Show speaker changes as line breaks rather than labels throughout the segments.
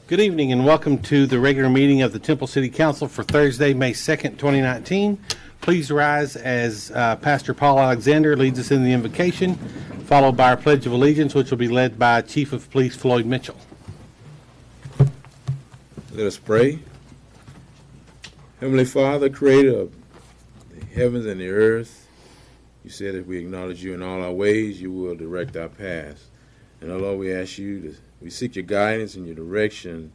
Good evening and welcome to the regular meeting of the Temple City Council for Thursday, May 2nd, 2019. Please rise as Pastor Paul Alexander leads us in the invocation, followed by our Pledge of Allegiance, which will be led by Chief of Police Floyd Mitchell.
Let us pray. Heavenly Father, creator of the heavens and the earth, you said if we acknowledge you in all our ways, you will direct our paths. And Lord, we seek your guidance and your direction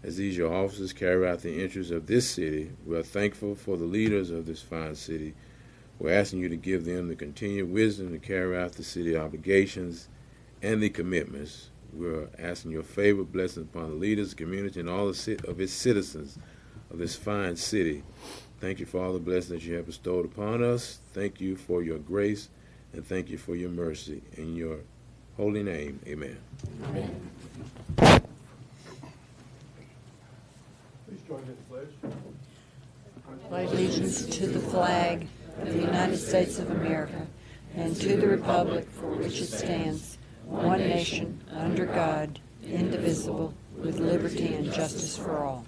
as these your officers carry out the interests of this city. We are thankful for the leaders of this fine city. We're asking you to give them the continued wisdom to carry out the city obligations and the commitments. We're asking your favor, blessing upon the leaders, the community, and all of its citizens of this fine city. Thank you for all the blessings that you have bestowed upon us. Thank you for your grace, and thank you for your mercy. In your holy name, amen.
Amen.
Please join me in the pledge.
Pledge allegiance to the flag of the United States of America and to the republic for which it stands, one nation, under God, indivisible, with liberty and justice for all.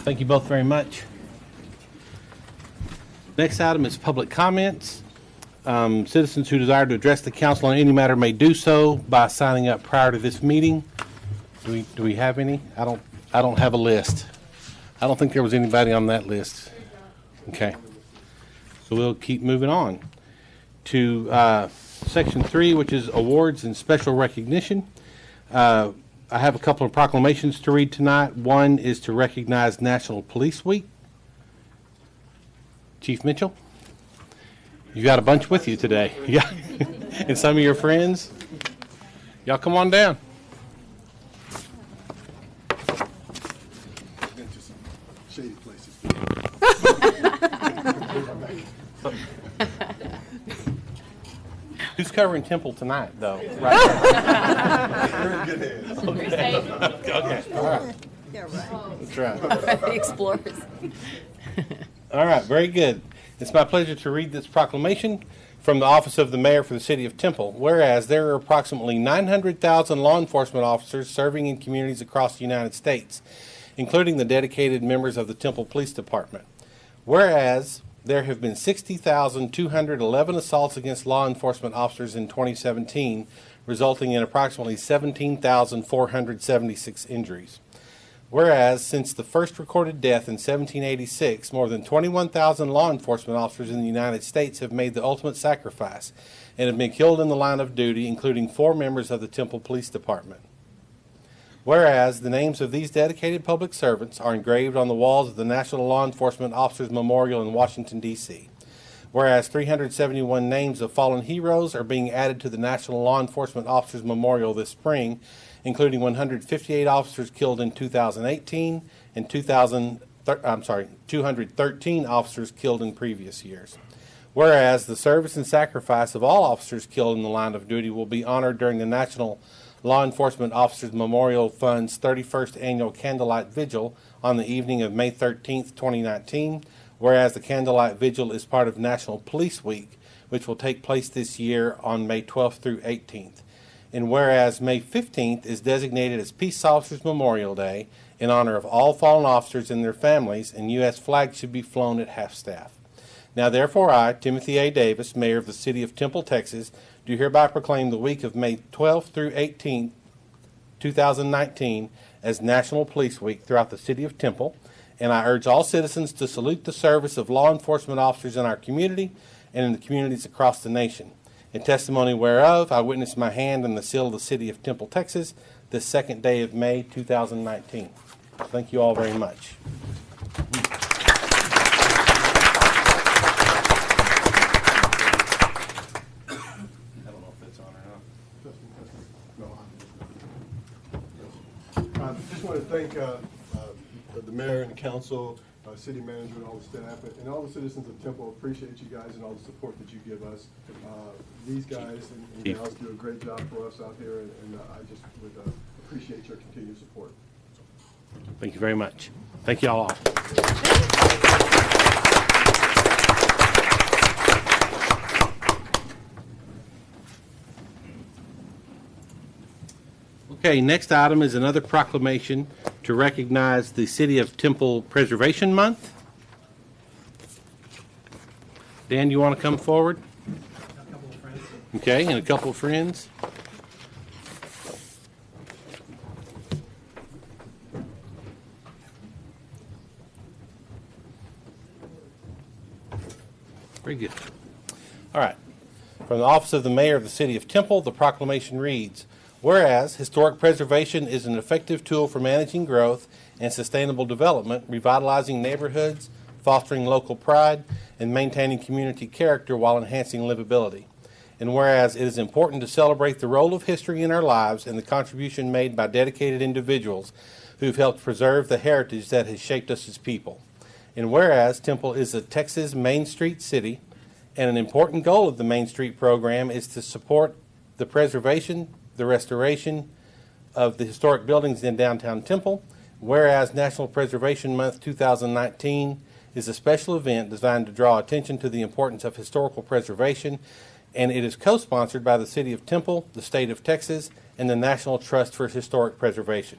Thank you both very much. Next item is public comments. Citizens who desire to address the council on any matter may do so by signing up prior to this meeting. Do we have any? I don't have a list. I don't think there was anybody on that list. Okay. So we'll keep moving on to section 3, which is awards and special recognition. I have a couple of proclamations to read tonight. One is to recognize National Police Week. Chief Mitchell, you got a bunch with you today. Yeah, and some of your friends. Y'all come on down.
Been to some shady places.
Who's covering Temple tonight, though? Right.
You're in good hands.
Okay. All right.
Yeah, right.
That's right.
Explorers.
All right. Very good. It's my pleasure to read this proclamation from the Office of the Mayor for the City of Temple. Whereas there are approximately 900,000 law enforcement officers serving in communities across the United States, including the dedicated members of the Temple Police Department. Whereas there have been 60,211 assaults against law enforcement officers in 2017, resulting in approximately 17,476 injuries. Whereas since the first recorded death in 1786, more than 21,000 law enforcement officers in the United States have made the ultimate sacrifice and have been killed in the line of duty, including 4 members of the Temple Police Department. Whereas the names of these dedicated public servants are engraved on the walls of the National Law Enforcement Officers Memorial in Washington, D.C. Whereas 371 names of fallen heroes are being added to the National Law Enforcement Officers Memorial this spring, including 158 officers killed in 2018 and 213 officers killed in previous years. Whereas the service and sacrifice of all officers killed in the line of duty will be honored during the National Law Enforcement Officers Memorial Fund's 31st Annual Candlelight Vigil on the evening of May 13th, 2019. Whereas the Candlelight Vigil is part of National Police Week, which will take place this year on May 12th through 18th. And whereas May 15th is designated as Peace Officers Memorial Day in honor of all fallen officers and their families, and U.S. flags should be flown at half-staff. Now therefore I, Timothy A. Davis, Mayor of the City of Temple, Texas, do hereby proclaim the week of May 12th through 18th, 2019 as National Police Week throughout the City of Temple, and I urge all citizens to salute the service of law enforcement officers in our community and in the communities across the nation. In testimony whereof, I witness my hand and the seal of the City of Temple, Texas, this 2nd day of May, 2019. Thank you all very much.
I just want to thank the mayor and the council, city manager and all the staff, and all the citizens of Temple. Appreciate you guys and all the support that you give us. These guys and gals do a great job for us out here, and I just would appreciate your continued support.
Thank you very much. Thank you all. Okay, next item is another proclamation to recognize the City of Temple Preservation Month. Dan, you want to come forward?
A couple of friends.
Okay, and a couple of friends. Very good. All right. From the Office of the Mayor of the City of Temple, the proclamation reads, whereas historic preservation is an effective tool for managing growth and sustainable development, revitalizing neighborhoods, fostering local pride, and maintaining community character while enhancing livability. And whereas it is important to celebrate the role of history in our lives and the contribution made by dedicated individuals who've helped preserve the heritage that has shaped us as people. And whereas Temple is a Texas Main Street city, and an important goal of the Main Street program is to support the preservation, the restoration of the historic buildings in downtown Temple, whereas National Preservation Month 2019 is a special event designed to draw attention to the importance of historical preservation, and it is co-sponsored by the City of Temple, the State of Texas, and the National Trust for Historic Preservation.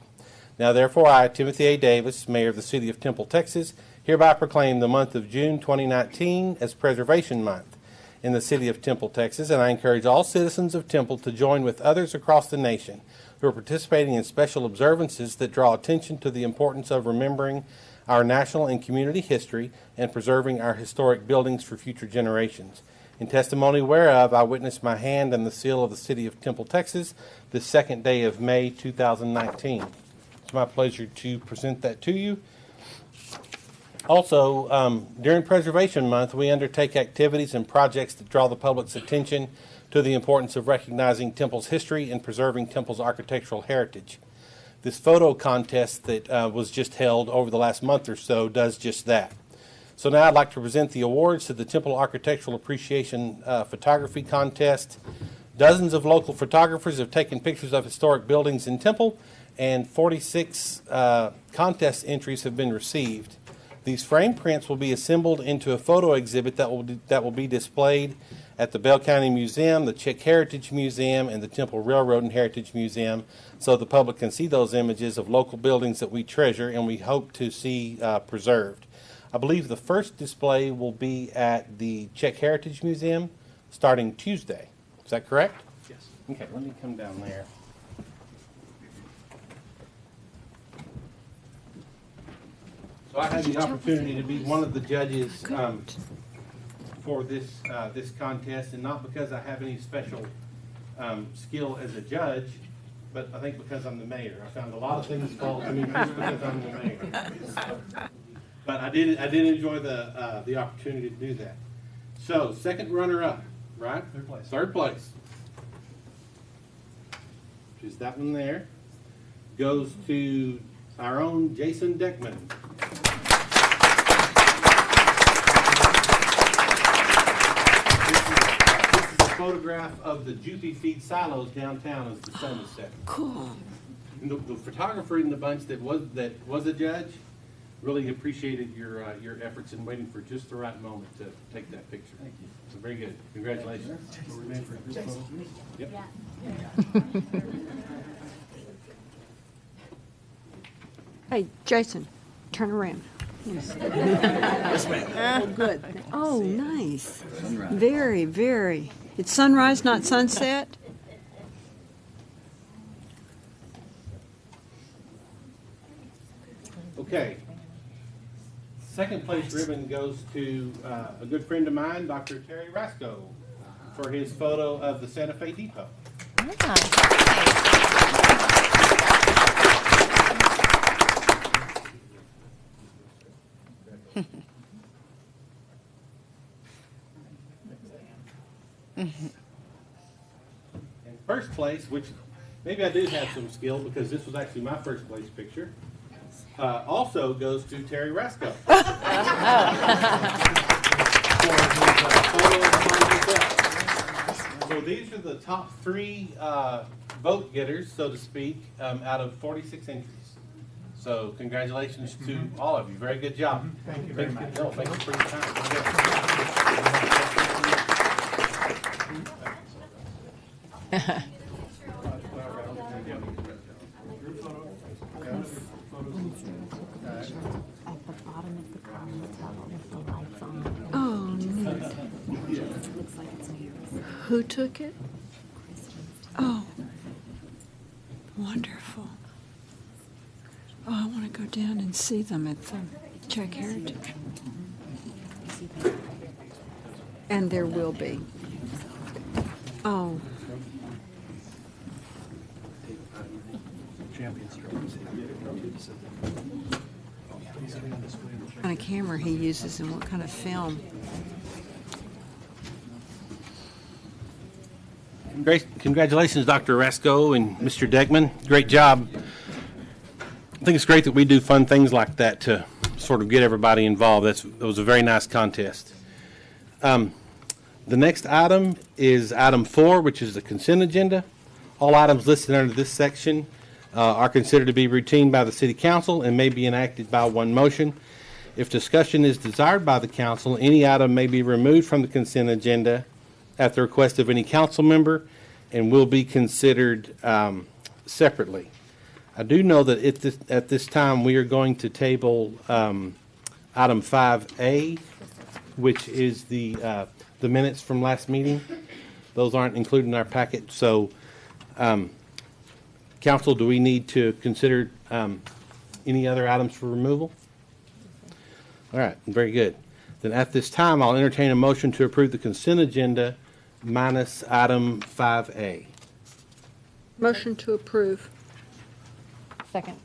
Now, therefore, I, Timothy A. Davis, Mayor of the City of Temple, Texas, hereby proclaim the month of June 2019 as Preservation Month in the City of Temple, Texas, and I encourage all citizens of Temple to join with others across the nation who are participating in special observances that draw attention to the importance of remembering our national and community history and preserving our historic buildings for future generations. In testimony whereof, I witness my hand and the seal of the City of Temple, Texas, this second day of May 2019. It's my pleasure to present that to you. Also, during Preservation Month, we undertake activities and projects that draw the public's attention to the importance of recognizing Temple's history and preserving Temple's architectural heritage. This photo contest that was just held over the last month or so does just that. So now I'd like to present the awards to the Temple Architectural Appreciation Photography Contest. Dozens of local photographers have taken pictures of historic buildings in Temple, and 46 contest entries have been received. These frame prints will be assembled into a photo exhibit that will be displayed at the Bell County Museum, the Czech Heritage Museum, and the Temple Railroad and Heritage Museum, so the public can see those images of local buildings that we treasure and we hope to see preserved. I believe the first display will be at the Czech Heritage Museum starting Tuesday. Is that correct?
Yes.
Okay, let me come down there. So I had the opportunity to be one of the judges for this contest, and not because I have any special skill as a judge, but I think because I'm the mayor. I found a lot of things fall to me just because I'm the mayor. But I did enjoy the opportunity to do that. So, second runner-up, right?
Third place.
Third place, which is that one there, goes to our own Jason Deckman. Photograph of the Jupi feed silos downtown as the sun is setting.
Cool.
And the photographer in the bunch that was a judge really appreciated your efforts in waiting for just the right moment to take that picture.
Thank you.
So very good. Congratulations.
What were we named for a group photo?
Yep.
Hey, Jason, turn around. Yes. Oh, good. Oh, nice. Very, very. It's sunrise, not sunset?
Okay. Second place ribbon goes to a good friend of mine, Dr. Terry Rasco, for his photo of the Santa Fe Depot. And first place, which maybe I did have some skill because this was actually my first place picture, also goes to Terry Rasco. So these are the top three vote getters, so to speak, out of 46 entries. So congratulations to all of you. Very good job.
Thank you very much.
No, thank you for your time.
Oh, neat. Who took it? Oh, wonderful. Oh, I want to go down and see them at the Czech Heritage. And there will be. Oh, what kind of camera he uses and what kind of film.
Great. Congratulations, Dr. Rasco and Mr. Deckman. Great job. I think it's great that we do fun things like that to sort of get everybody involved. That was a very nice contest. The next item is item 4, which is the consent agenda. All items listed under this section are considered to be routine by the City Council and may be enacted by one motion. If discussion is desired by the council, any item may be removed from the consent agenda at the request of any council member and will be considered separately. I do know that at this time we are going to table item 5A, which is the minutes from last meeting. Those aren't included in our packet. So, council, do we need to consider any other items for removal? All right, very good. Then at this time, I'll entertain a motion to approve the consent agenda minus item 5A.
Motion to approve.
Second.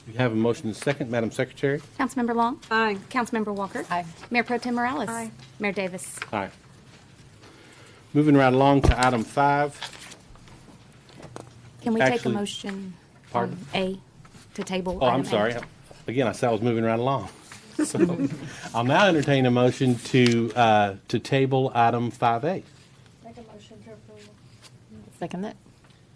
We have a motion and a second. Madam Secretary?
Councilmember Long?
Aye.
Councilmember Walker? Aye. Mayor Pro Tem Morales?
Aye.
Mayor Davis?
Aye. Moving right along to item 5.
Can we take a
Actually-
motion
Pardon?
on A to table?
Oh, I'm
item A?
sorry. Again, I said I was moving right along. So I'll now entertain a motion to table item 5A.
Second that.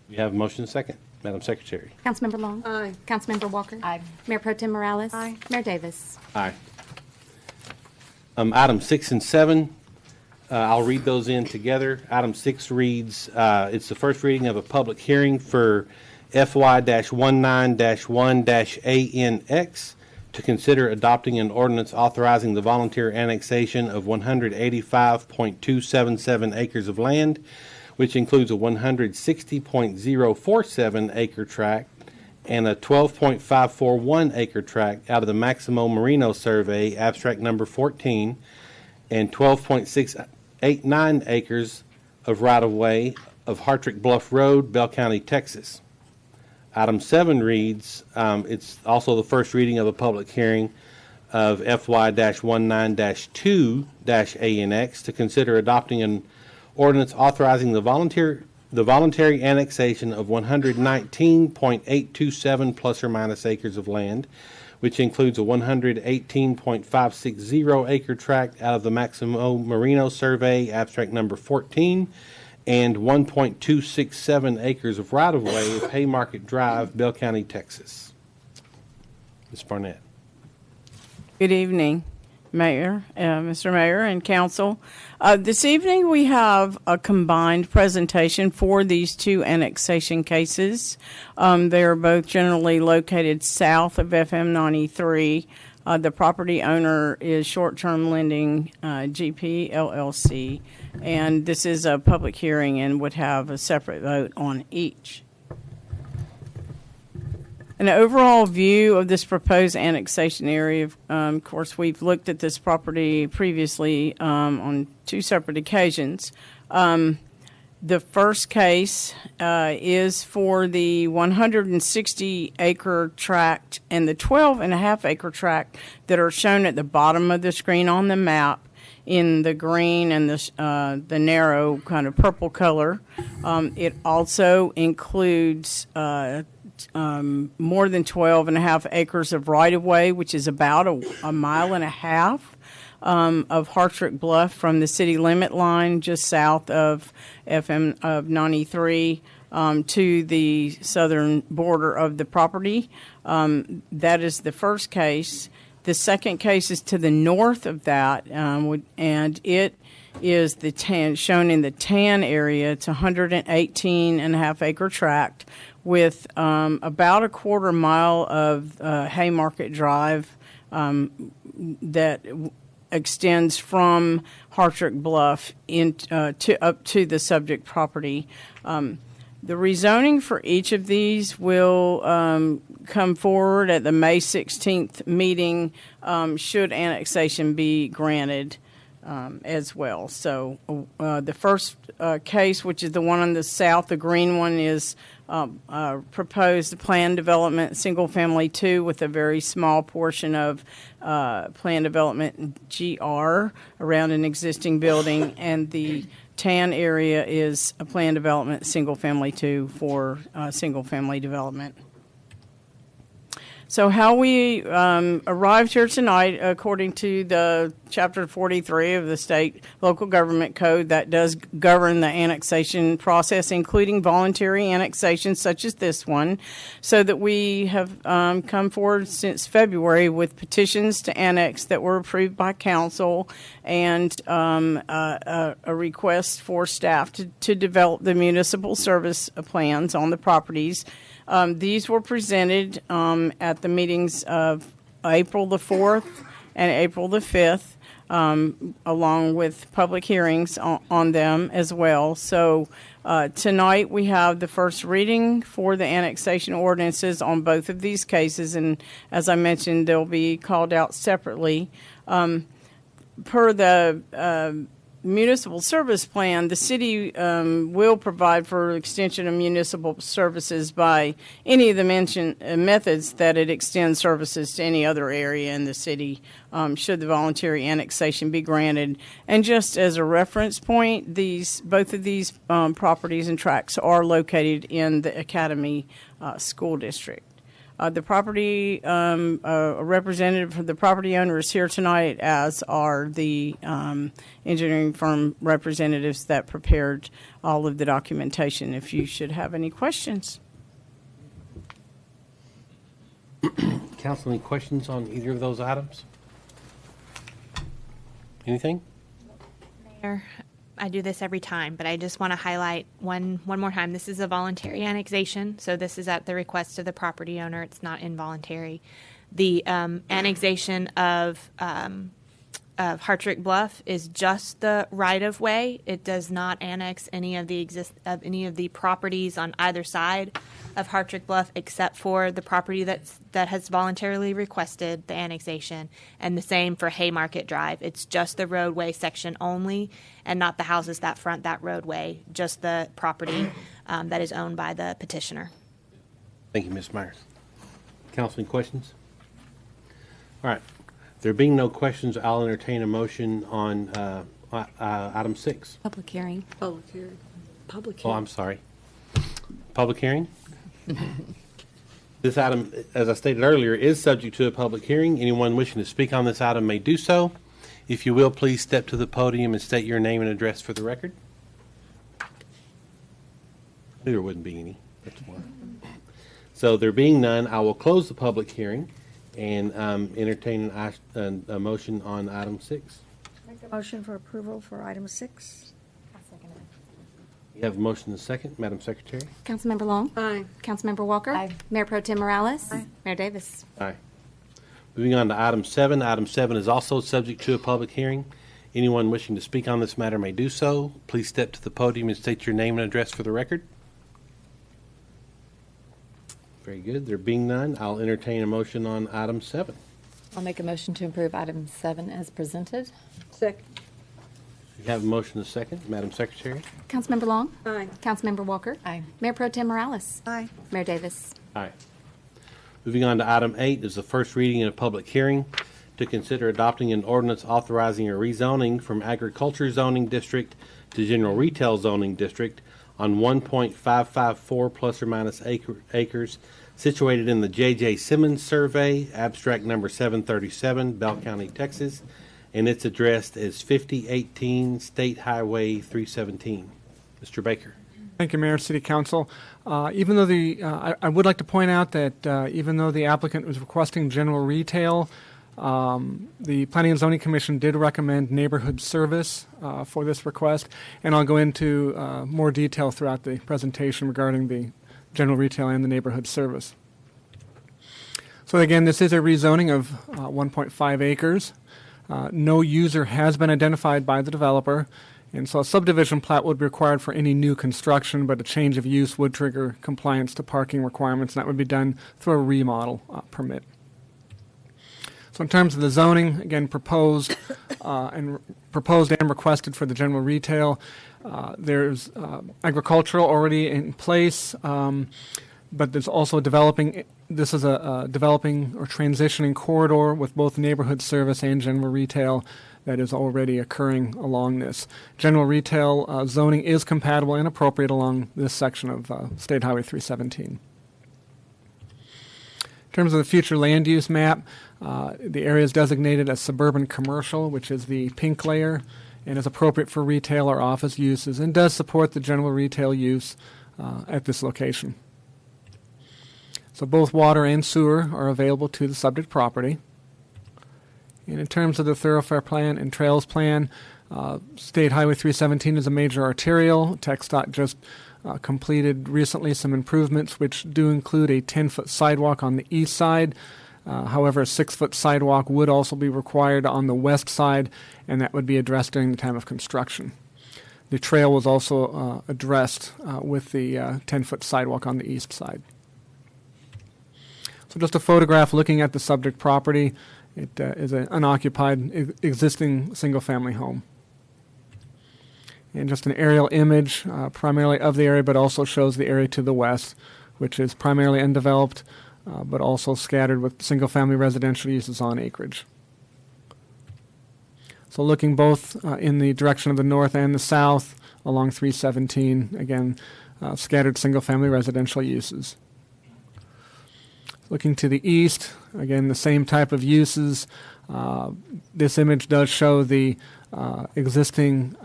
We have a motion and a second. Madam Secretary?
Councilmember Long?
Aye.
Councilmember Walker? Aye. Mayor Pro Tem Morales?
Aye.
Mayor Davis?
Aye. Item 6 and 7, I'll read those in together. Item 6 reads, it's the first reading of a public hearing for FY-19-1-ANX to consider adopting an ordinance authorizing the volunteer annexation of 185.277 acres of land, which includes a 160.047 acre tract and a 12.541 acre tract out of the Maximo Marino Survey, abstract number 14, and 12.689 acres of right-of-way of Hartrick Bluff Road, Bell County, Texas. Item 7 reads, it's also the first reading of a public hearing of FY-19-2-ANX to consider adopting an ordinance authorizing the voluntary annexation of 119.827 plus or minus acres of land, which includes a 118.560 acre tract out of the Maximo Marino Survey, abstract number 14, and 1.267 acres of right-of-way of Haymarket Drive, Bell County, Texas. Ms. Barnett.
Good evening, Mayor, Mr. Mayor, and Council. This evening we have a combined presentation for these two annexation cases. They are both generally located south of FM 93. The property owner is Short-Term Lending GP LLC, and this is a public hearing and would have a separate vote on each. An overall view of this proposed annexation area, of course, we've looked at this property previously on two separate occasions. The first case is for the 160-acre tract and the 12.5-acre tract that are shown at the bottom of the screen on the map in the green and the narrow kind of purple color. It also includes more than 12.5 acres of right-of-way, which is about a mile and a half of Hartrick Bluff from the city limit line just south of FM of 93 to the southern border of the property. That is the first case. The second case is to the north of that, and it is the tan, shown in the tan area. It's a 118.5 acre tract with about a quarter mile of Haymarket Drive that extends from Hartrick Bluff up to the subject property. The rezoning for each of these will come forward at the May 16th meeting, should annexation be granted as well. So the first case, which is the one on the south, the green one, is proposed plan development, single family 2, with a very small portion of plan development GR around an existing building, and the tan area is a plan development, single family 2 for single family development. So how we arrived here tonight, according to the Chapter 43 of the State Local Government Code, that does govern the annexation process, including voluntary annexations such as this one, so that we have come forward since February with petitions to annex that were approved by council, and a request for staff to develop the municipal service plans on the properties. These were presented at the meetings of April the 4th and April the 5th, along with public hearings on them as well. So tonight we have the first reading for the annexation ordinances on both of these cases, and as I mentioned, they'll be called out separately. Per the municipal service plan, the city will provide for extension of municipal services by any of the mentioned methods that it extends services to any other area in the city, should the voluntary annexation be granted. And just as a reference point, both of these properties and tracts are located in the Academy School District. The property, a representative for the property owner is here tonight, as are the engineering firm representatives that prepared all of the documentation, if you should have any questions.
Council, any questions on either of those items? Anything?
Mayor, I do this every time, but I just want to highlight one more time. This is a voluntary annexation, so this is at the request of the property owner. It's not involuntary. The annexation of Hartrick Bluff is just the right-of-way. It does not annex any of the properties on either side of Hartrick Bluff, except for the property that has voluntarily requested the annexation, and the same for Haymarket Drive. It's just the roadway section only, and not the houses that front that roadway, just the property that is owned by the petitioner.
Thank you, Ms. Myers. Council, any questions? All right. There being no questions, I'll entertain a motion on item 6.
Public hearing.
Public hearing.
Oh, I'm sorry. Public hearing? This item, as I stated earlier, is subject to a public hearing. Anyone wishing to speak on this item may do so. If you will, please step to the podium and state your name and address for the record. There wouldn't be any. That's why. So there being none, I will close the public hearing and entertain a motion on item 6.
Make a motion for approval for item 6.
You have a motion and a second, Madam Secretary.
Councilmember Long.
Aye.
Councilmember Walker.
Aye.
Mayor Pro Tem Morales.
Aye.
Mayor Davis.
Aye. Moving on to item 7. Item 7 is also subject to a public hearing. Anyone wishing to speak on this matter may do so. Please step to the podium and state your name and address for the record. Very good. There being none, I'll entertain a motion on item 7.
I'll make a motion to approve item 7 as presented.
Second.
You have a motion and a second, Madam Secretary.
Councilmember Long.
Aye.
Councilmember Walker.
Aye.
Mayor Pro Tem Morales.
Aye.
Mayor Davis.
Aye. Moving on to item 8 is the first reading and a public hearing to consider adopting an ordinance authorizing a rezoning from agriculture zoning district to general retail zoning district on 1.554 plus or minus acres situated in the J.J. Simmons Survey, abstract number 737, Bell County, Texas, and it's addressed as 5018 State Highway 317. Mr. Baker.
Thank you, Mayor, City Council. Even though I would like to point out that even though the applicant was requesting general retail, the Planning and Zoning Commission did recommend neighborhood service for this request, and I'll go into more detail throughout the presentation regarding the general retail and the neighborhood service. So again, this is a rezoning of 1.5 acres. No user has been identified by the developer, and so a subdivision plat would be required for any new construction, but a change of use would trigger compliance to parking requirements, and that would be done through a remodel permit. So in terms of the zoning, again, proposed and requested for the general retail, there's agricultural already in place, but there's also developing. This is a developing or transitioning corridor with both neighborhood service and general retail that is already occurring along this. General retail zoning is compatible and appropriate along this section of State Highway 317. In terms of the future land use map, the area is designated as suburban commercial, which is the pink layer, and is appropriate for retail or office uses and does support the general retail use at this location. So both water and sewer are available to the subject property. And in terms of the thoroughfare plan and trails plan, State Highway 317 is a major arterial. TxDOT just completed recently some improvements which do include a 10-foot sidewalk on the east side. However, a 6-foot sidewalk would also be required on the west side, and that would be addressed during the time of construction. The trail was also addressed with the 10-foot sidewalk on the east side. So just a photograph looking at the subject property. It is an unoccupied existing single-family home. And just an aerial image primarily of the area, but also shows the area to the west, which is primarily undeveloped, but also scattered with single-family residential uses on acreage. So looking both in the direction of the north and the south along 317, again, scattered single-family residential uses. Looking to the east, again, the same type of uses. This image does show the existing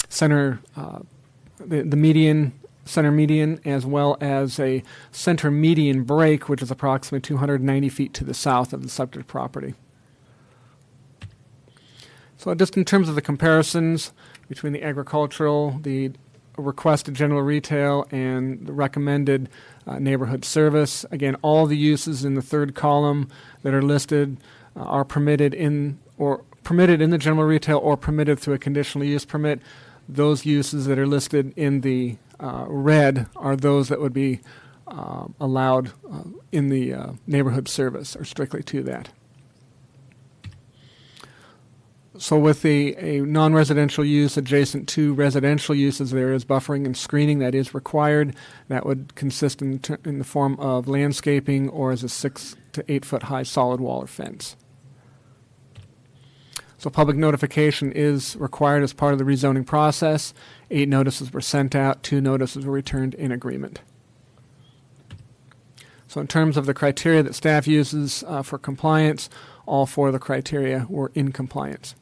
center, the median, center median, as well as a center median break, which is approximately 290 feet to the south of the subject property. So just in terms of the comparisons between the agricultural, the requested general retail, and the recommended neighborhood service. Again, all the uses in the third column that are listed are permitted in the general retail or permitted through a conditional use permit. Those uses that are listed in the red are those that would be allowed in the neighborhood service, or strictly to that. So with a non-residential use adjacent to residential uses, there is buffering and screening that is required. That would consist in the form of landscaping or as a 6 to 8 foot high solid wall or fence. So public notification is required as part of the rezoning process. 8 notices were sent out, 2 notices were returned in agreement. So in terms of the criteria that staff uses for compliance, all 4 of the criteria were in compliance.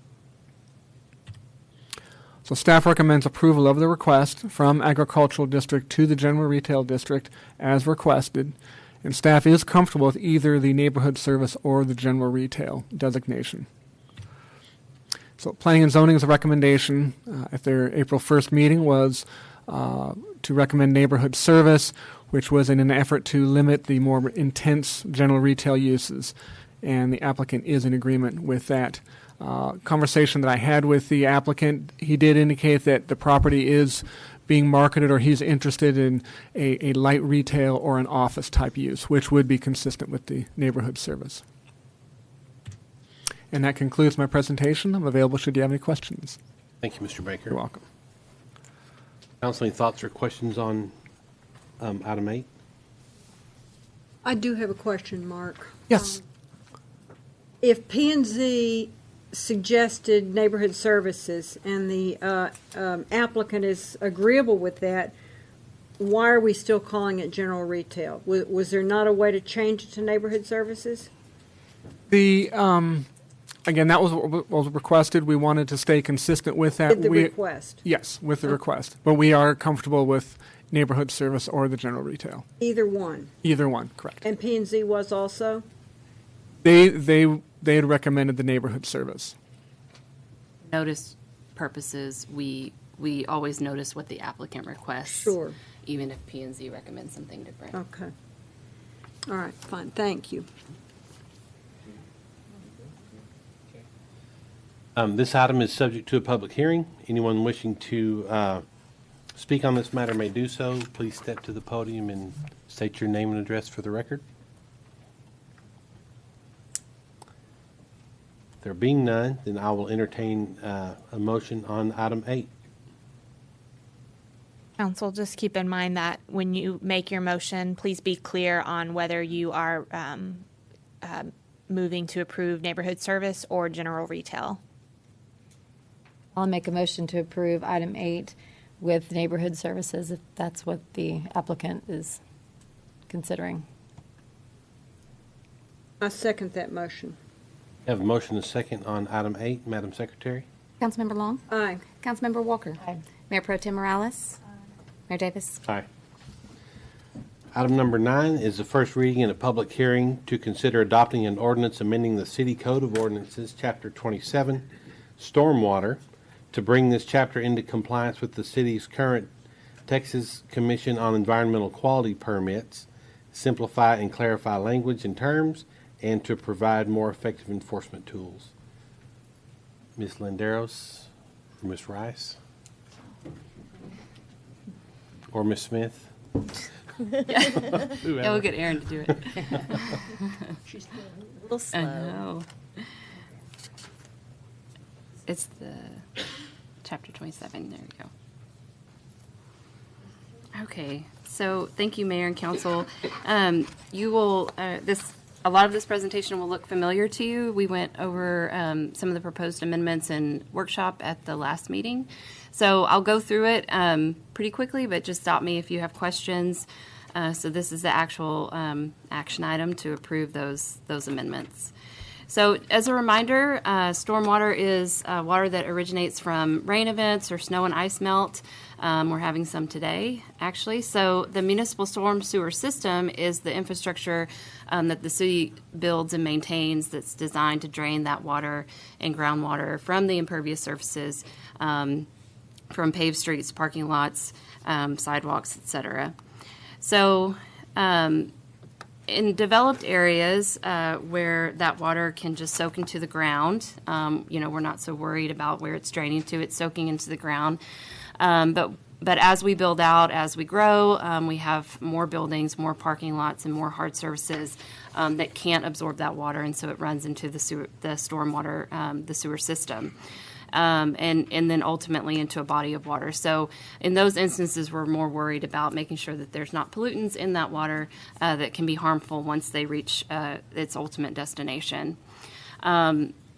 So staff recommends approval of the request from Agricultural District to the General Retail District as requested, and staff is comfortable with either the neighborhood service or the general retail designation. So planning and zoning is a recommendation at their April 1st meeting was to recommend neighborhood service, which was in an effort to limit the more intense general retail uses, and the applicant is in agreement with that. Conversation that I had with the applicant, he did indicate that the property is being marketed, or he's interested in a light retail or an office type use, which would be consistent with the neighborhood service. And that concludes my presentation. I'm available should you have any questions.
Thank you, Mr. Baker.
You're welcome.
Council, any thoughts or questions on item 8?
I do have a question, Mark.
Yes.
If P&Z suggested neighborhood services and the applicant is agreeable with that, why are we still calling it general retail? Was there not a way to change it to neighborhood services?
The again, that was what was requested. We wanted to stay consistent with that.
With the request?
Yes, with the request. But we are comfortable with neighborhood service or the general retail.
Either one?
Either one, correct.
And P&Z was also?
They had recommended the neighborhood service.
Notice purposes, we always notice what the applicant requests.
Sure.
Even if P&Z recommends something different.
Okay. All right, fine, thank you.
This item is subject to a public hearing. Anyone wishing to speak on this matter may do so. Please step to the podium and state your name and address for the record. There being none, then I will entertain a motion on item 8.
Council, just keep in mind that when you make your motion, please be clear on whether you are moving to approve neighborhood service or general retail.
I'll make a motion to approve item 8 with neighborhood services, if that's what the applicant is considering.
I second that motion.
Have a motion and a second on item 8. Madam Secretary?
Councilmember Long,
Aye.
Councilmember Walker,
Aye.
Mayor Pro Tem Morales, Mayor Davis.
Aye. Item number 9 is the first reading and a public hearing to consider adopting an ordinance amending the City Code of Ordinances, Chapter 27, Stormwater, to bring this chapter into compliance with the city's current Texas Commission on Environmental Quality permits, simplify and clarify language and terms, and to provide more effective enforcement tools. Ms. Landeros, or Ms. Rice, or Ms. Smith?
Yeah, we'll get Aaron to do it.
She's a little slow.
I know. It's the chapter 27. There we go. Okay, so thank you, Mayor and Council. You will a lot of this presentation will look familiar to you. We went over some of the proposed amendments and workshop at the last meeting, so I'll go through it pretty quickly. But just stop me if you have questions. So this is the actual action item to approve those amendments. So as a reminder, stormwater is water that originates from rain events or snow and ice melt. We're having some today, actually. So the municipal storm sewer system is the infrastructure that the city builds and maintains that's designed to drain that water and groundwater from the impervious surfaces, from paved streets, parking lots, sidewalks, etc. So in developed areas where that water can just soak into the ground, we're not so worried about where it's draining to. It's soaking into the ground. But as we build out, as we grow, we have more buildings, more parking lots, and more hard surfaces that can't absorb that water, and so it runs into the stormwater, the sewer system. And then ultimately into a body of water. So in those instances, we're more worried about making sure that there's not pollutants in that water that can be harmful once they reach its ultimate destination.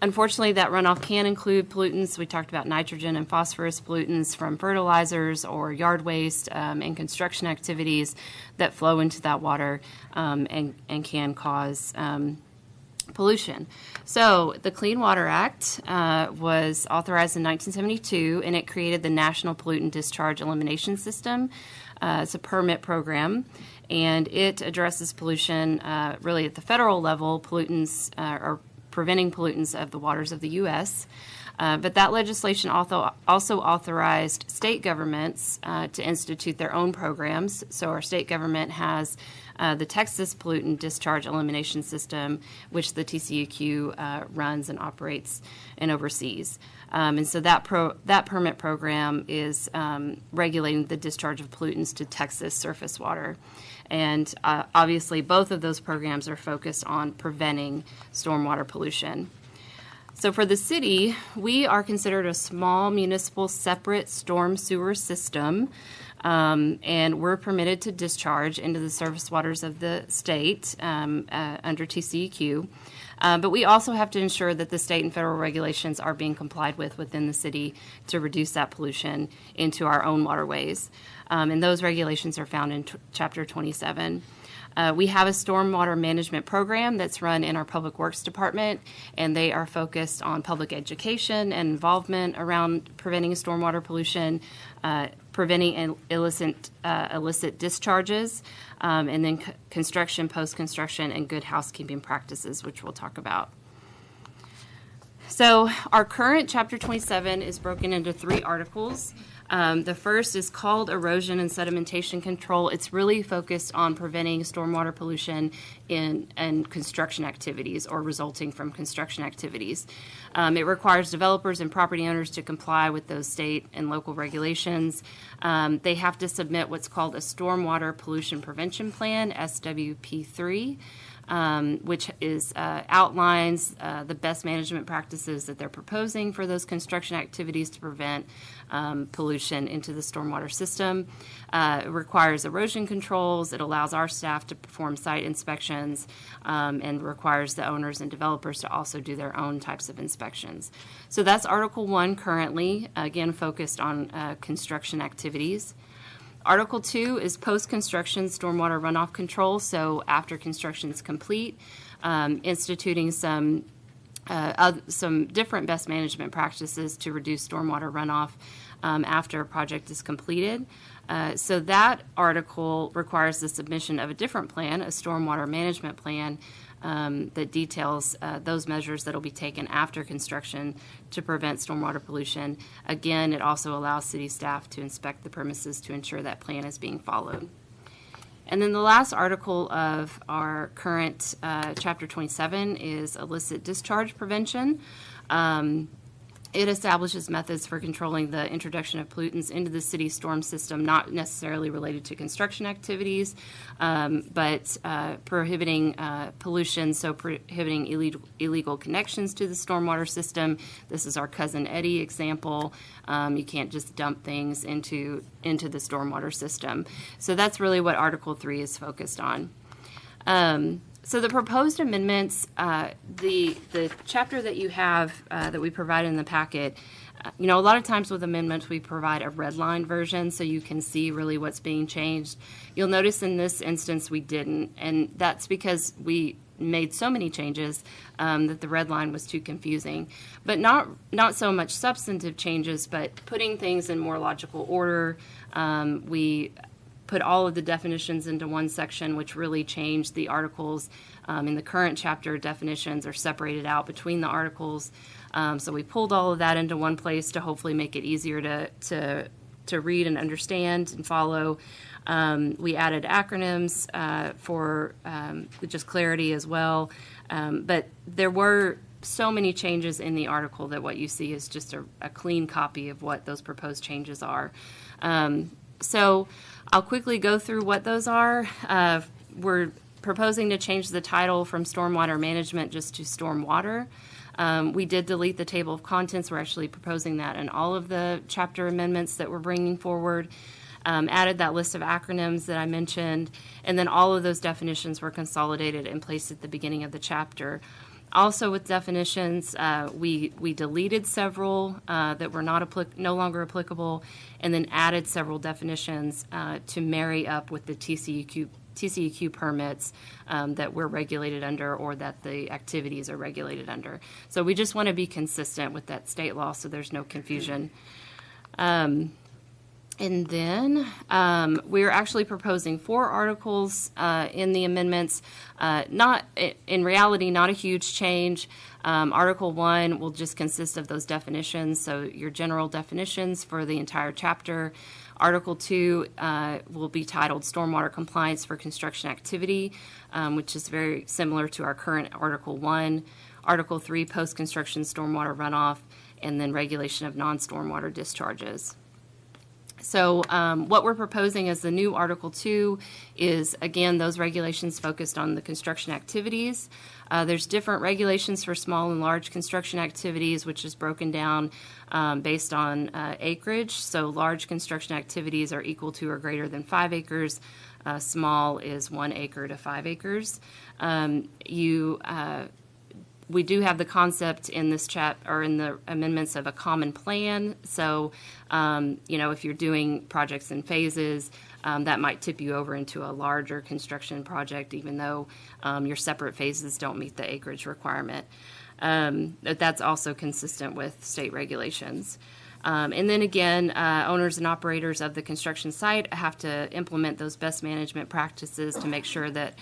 Unfortunately, that runoff can include pollutants. We talked about nitrogen and phosphorus pollutants from fertilizers or yard waste and construction activities that flow into that water and can cause pollution. So the Clean Water Act was authorized in 1972, and it created the National Pollutant Discharge Elimination System. It's a permit program, and it addresses pollution really at the federal level, pollutants or preventing pollutants of the waters of the U.S. But that legislation also authorized state governments to institute their own programs. So our state government has the Texas Pollutant Discharge Elimination System, which the TCEQ runs and operates and oversees. And so that permit program is regulating the discharge of pollutants to Texas surface water. And obviously, both of those programs are focused on preventing stormwater pollution. So for the city, we are considered a small municipal separate storm sewer system, and we're permitted to discharge into the surface waters of the state under TCEQ. But we also have to ensure that the state and federal regulations are being complied with within the city to reduce that pollution into our own waterways. And those regulations are found in Chapter 27. We have a stormwater management program that's run in our Public Works Department, and they are focused on public education and involvement around preventing stormwater pollution, preventing illicit discharges, and then construction, post-construction, and good housekeeping practices, which we'll talk about. So our current Chapter 27 is broken into 3 articles. The first is called Erosion and Sedimentation Control. It's really focused on preventing stormwater pollution in construction activities or resulting from construction activities. It requires developers and property owners to comply with those state and local regulations. They have to submit what's called a Stormwater Pollution Prevention Plan, SWP3. Which is outlines the best management practices that they're proposing for those construction activities to prevent pollution into the stormwater system. It requires erosion controls. It allows our staff to perform site inspections and requires the owners and developers to also do their own types of inspections. So that's Article 1 currently, again, focused on construction activities. Article 2 is post-construction stormwater runoff control, so after construction is complete, instituting some different best management practices to reduce stormwater runoff after a project is completed. So that article requires the submission of a different plan, a stormwater management plan, that details those measures that will be taken after construction to prevent stormwater pollution. Again, it also allows city staff to inspect the premises to ensure that plan is being followed. And then the last article of our current Chapter 27 is illicit discharge prevention. It establishes methods for controlling the introduction of pollutants into the city storm system, not necessarily related to construction activities, but prohibiting pollution, so prohibiting illegal connections to the stormwater system. This is our Cousin Eddie example. You can't just dump things into the stormwater system. So that's really what Article 3 is focused on. So the proposed amendments, the chapter that you have that we provide in the packet, a lot of times with amendments we provide a red line version so you can see really what's being changed. You'll notice in this instance we didn't, and that's because we made so many changes that the red line was too confusing. But not so much substantive changes, but putting things in more logical order. We put all of the definitions into one section, which really changed the articles. In the current chapter, definitions are separated out between the articles. So we pulled all of that into one place to hopefully make it easier to read and understand and follow. We added acronyms for just clarity as well. But there were so many changes in the article that what you see is just a clean copy of what those proposed changes are. So I'll quickly go through what those are. We're proposing to change the title from stormwater management just to stormwater. We did delete the table of contents. We're actually proposing that in all of the chapter amendments that we're bringing forward. Added that list of acronyms that I mentioned, and then all of those definitions were consolidated and placed at the beginning of the chapter. Also with definitions, we deleted several that were no longer applicable, and then added several definitions to marry up with the TCEQ permits that we're regulated under or that the activities are regulated under. So we just want to be consistent with that state law so there's no confusion. And then we're actually proposing 4 articles in the amendments. In reality, not a huge change. Article 1 will just consist of those definitions, so your general definitions for the entire chapter. Article 2 will be titled Stormwater Compliance for Construction Activity, which is very similar to our current Article 1. Article 3, Post-Construction Stormwater Runoff, and then Regulation of Non-Stormwater Discharges. So what we're proposing as the new Article 2 is, again, those regulations focused on the construction activities. There's different regulations for small and large construction activities, which is broken down based on acreage. So large construction activities are equal to or greater than 5 acres. Small is 1 acre to 5 acres. We do have the concept in this or in the amendments of a common plan. So, if you're doing projects in phases, that might tip you over into a larger construction project, even though your separate phases don't meet the acreage requirement. That's also consistent with state regulations. And then again, owners and operators of the construction site have to implement those best management practices to make sure that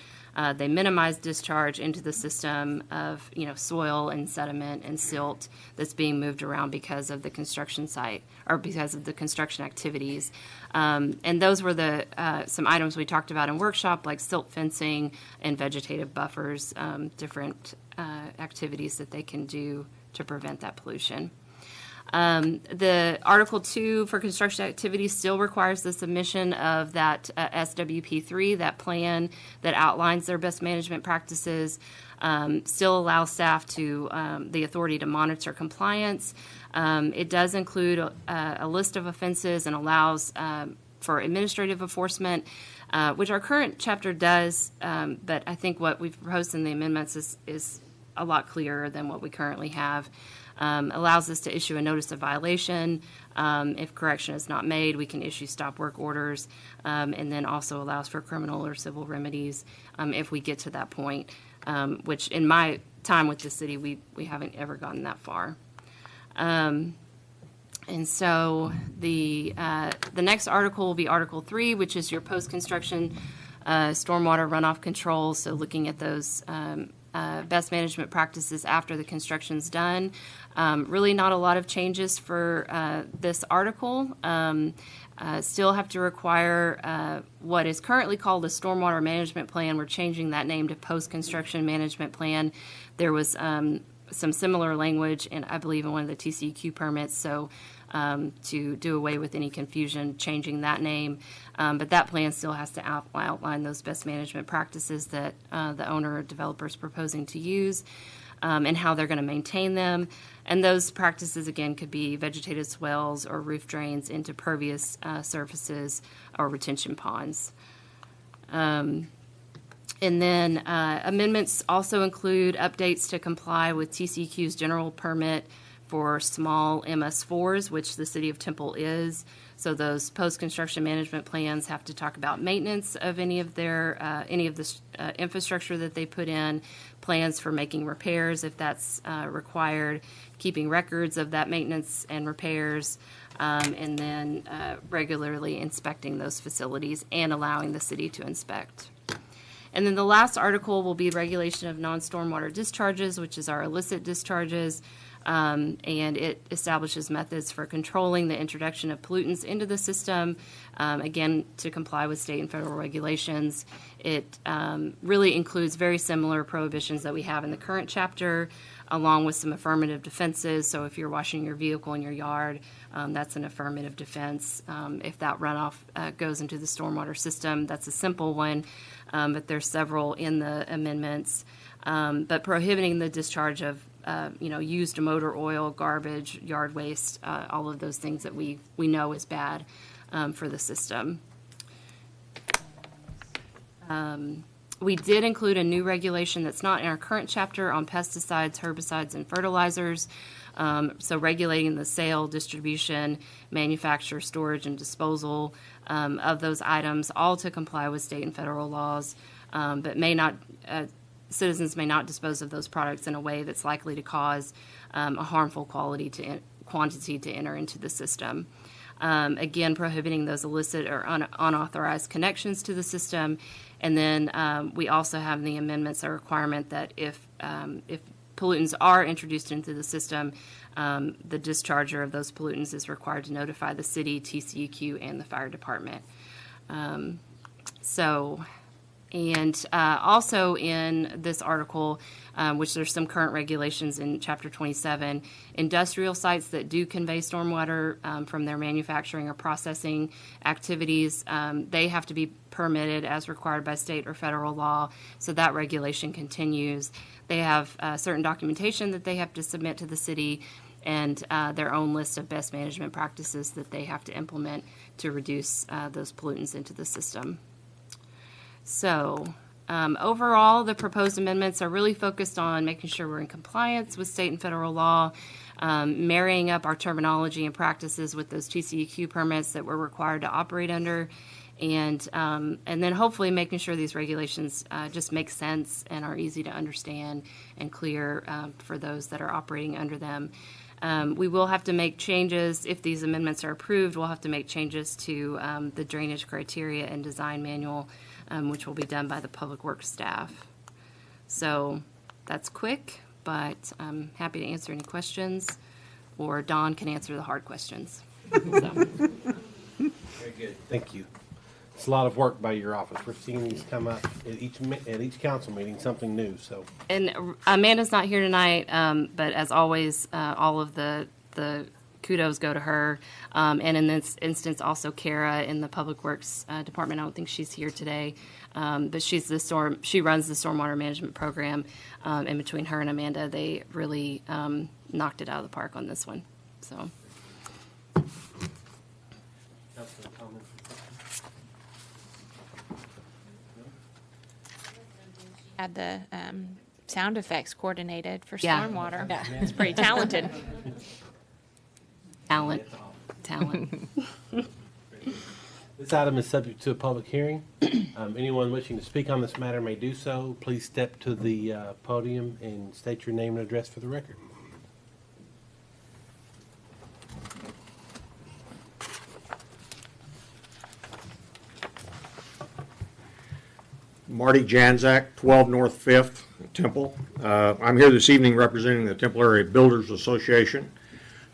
They minimize discharge into the system of, soil and sediment and silt that's being moved around because of the construction site or because of the construction activities. And those were the some items we talked about in workshop, like silt fencing and vegetative buffers, different activities that they can do to prevent that pollution. The Article 2 for construction activities still requires the submission of that SWP3, that plan that outlines their best management practices, still allows staff to the authority to monitor compliance. It does include a list of offenses and allows for administrative enforcement, which our current chapter does, but I think what we've proposed in the amendments is a lot clearer than what we currently have. Allows us to issue a notice of violation. If correction is not made, we can issue stop work orders, and then also allows for criminal or civil remedies if we get to that point, which in my time with the city, we haven't ever gotten that far. And so the next article will be Article 3, which is your post-construction stormwater runoff control. So looking at those best management practices after the construction's done. Really not a lot of changes for this article. Still have to require what is currently called a stormwater management plan. We're changing that name to post-construction management plan. There was some similar language, I believe, in one of the TCEQ permits, so to do away with any confusion, changing that name. But that plan still has to outline those best management practices that the owner or developer is proposing to use, and how they're going to maintain them. And those practices, again, could be vegetated swells or roof drains into pervious surfaces or retention ponds. And then amendments also include updates to comply with TCEQ's general permit for small MS4s, which the City of Temple is. So those post-construction management plans have to talk about maintenance of any of their infrastructure that they put in, plans for making repairs if that's required, keeping records of that maintenance and repairs, and then regularly inspecting those facilities and allowing the city to inspect. And then the last article will be regulation of non-stormwater discharges, which is our illicit discharges. And it establishes methods for controlling the introduction of pollutants into the system, again, to comply with state and federal regulations. It really includes very similar prohibitions that we have in the current chapter, along with some affirmative defenses. So if you're washing your vehicle in your yard, that's an affirmative defense. If that runoff goes into the stormwater system, that's a simple one, but there's several in the amendments. But prohibiting the discharge of used motor oil, garbage, yard waste, all of those things that we know is bad for the system. We did include a new regulation that's not in our current chapter on pesticides, herbicides, and fertilizers. So regulating the sale, distribution, manufacture, storage, and disposal of those items, all to comply with state and federal laws, but may not citizens may not dispose of those products in a way that's likely to cause a harmful quantity to enter into the system. Again, prohibiting those illicit or unauthorized connections to the system. And then we also have in the amendments a requirement that if pollutants are introduced into the system, the discharger of those pollutants is required to notify the city, TCEQ, and the fire department. And also in this article, which there's some current regulations in Chapter 27, industrial sites that do convey stormwater from their manufacturing or processing activities, they have to be permitted as required by state or federal law, so that regulation continues. They have certain documentation that they have to submit to the city and their own list of best management practices that they have to implement to reduce those pollutants into the system. So overall, the proposed amendments are really focused on making sure we're in compliance with state and federal law, marrying up our terminology and practices with those TCEQ permits that we're required to operate under, and then hopefully making sure these regulations just make sense and are easy to understand and clear for those that are operating under them. We will have to make changes, if these amendments are approved, we'll have to make changes to the drainage criteria and design manual, which will be done by the Public Works staff. So that's quick, but I'm happy to answer any questions, or Dawn can answer the hard questions. So,
Very good. Thank you. It's a lot of work by your office. We're seeing these come up at each council meeting, something new, so.
and Amanda's not here tonight, but as always, all of the kudos go to her. And in this instance, also Kara in the Public Works Department. I don't think she's here today, but she runs the stormwater management program. And between her and Amanda, they really knocked it out of the park on this one. So.
Had the sound effects coordinated for
Yeah.
stormwater. It's pretty talented.
Talent.
This item is subject to a public hearing. Anyone wishing to speak on this matter may do so. Please step to the podium and state your name and address for the record.
Marty Janzak, 12 North 5th, Temple. I'm here this evening representing the Temple Area Builders Association.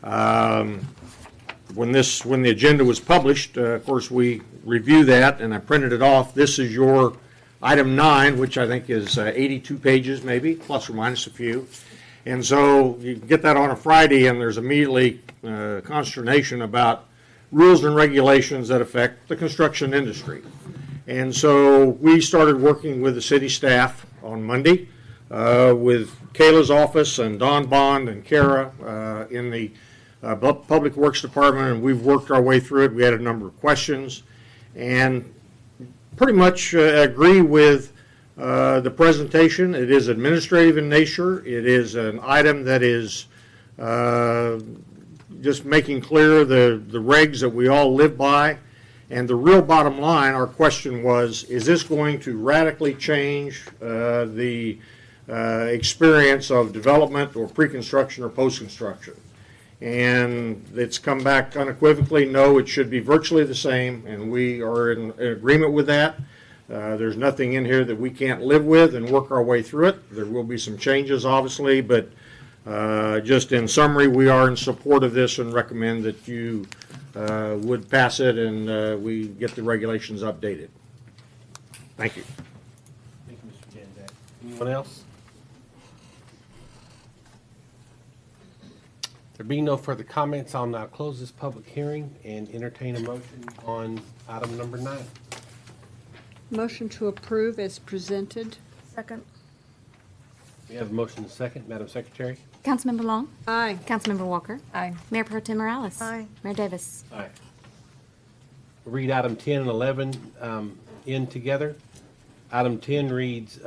When the agenda was published, of course, we reviewed that, and I printed it off. This is your item 9, which I think is 82 pages, maybe, plus or minus a few. And so you get that on a Friday, and there's immediately consternation about rules and regulations that affect the construction industry. And so we started working with the city staff on Monday with Kayla's office and Don Bond and Kara in the Public Works Department, and we've worked our way through it. We had a number of questions and pretty much agree with the presentation. It is administrative in nature. It is an item that is just making clear the regs that we all live by. And the real bottom line, our question was, is this going to radically change the experience of development or pre-construction or post-construction? And it's come back unequivocally, no, it should be virtually the same, and we are in agreement with that. There's nothing in here that we can't live with and work our way through it. There will be some changes, obviously, but just in summary, we are in support of this and recommend that you would pass it and we get the regulations updated. Thank you.
Thank you, Mr. Janzak. Anyone else? There being no further comments, I'll now close this public hearing and entertain a motion on item number 9.
Motion to approve as presented.
Second.
We have a motion and a second. Madam Secretary?
Councilmember Long,
Aye.
Councilmember Walker,
Aye.
Mayor Pro Tem Morales.
Aye.
Mayor Davis.
Aye. Read item 10 and 11 in together. Item 10 reads,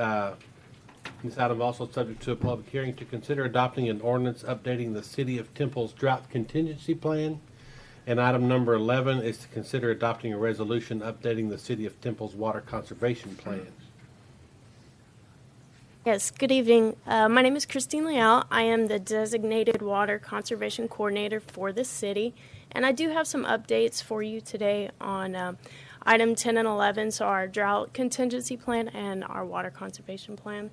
this item also subject to a public hearing to consider adopting an ordinance updating the City of Temple's drought contingency plan. And item number 11 is to consider adopting a resolution updating the City of Temple's water conservation plan.
Yes, good evening. My name is Christine Leal. I am the designated water conservation coordinator for the city, and I do have some updates for you today on item 10 and 11, so our drought contingency plan and our water conservation plan.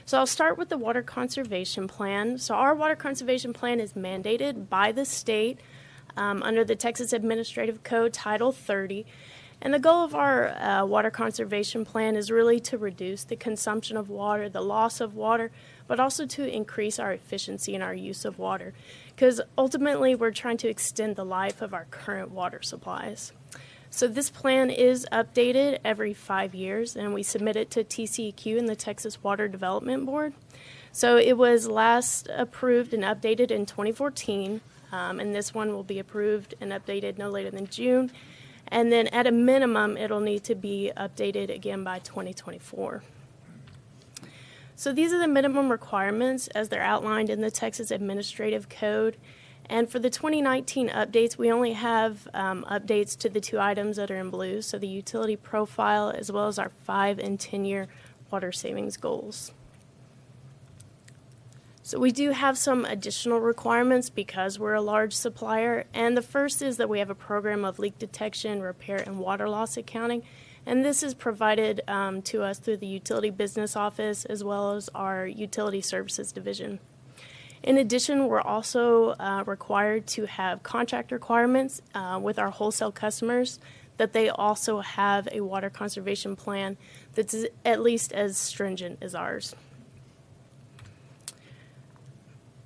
So I'll start with the water conservation plan. So our water conservation plan is mandated by the state under the Texas Administrative Code Title 30. And the goal of our water conservation plan is really to reduce the consumption of water, the loss of water, but also to increase our efficiency in our use of water. Because ultimately, we're trying to extend the life of our current water supplies. So this plan is updated every 5 years, and we submit it to TCEQ and the Texas Water Development Board. So it was last approved and updated in 2014, and this one will be approved and updated no later than June. And then at a minimum, it'll need to be updated again by 2024. So these are the minimum requirements as they're outlined in the Texas Administrative Code. And for the 2019 updates, we only have updates to the 2 items that are in blue, so the utility profile as well as our 5- and 10-year water savings goals. So we do have some additional requirements because we're a large supplier. And the first is that we have a program of leak detection, repair, and water loss accounting. And this is provided to us through the Utility Business Office as well as our Utility Services Division. In addition, we're also required to have contract requirements with our wholesale customers that they also have a water conservation plan that's at least as stringent as ours.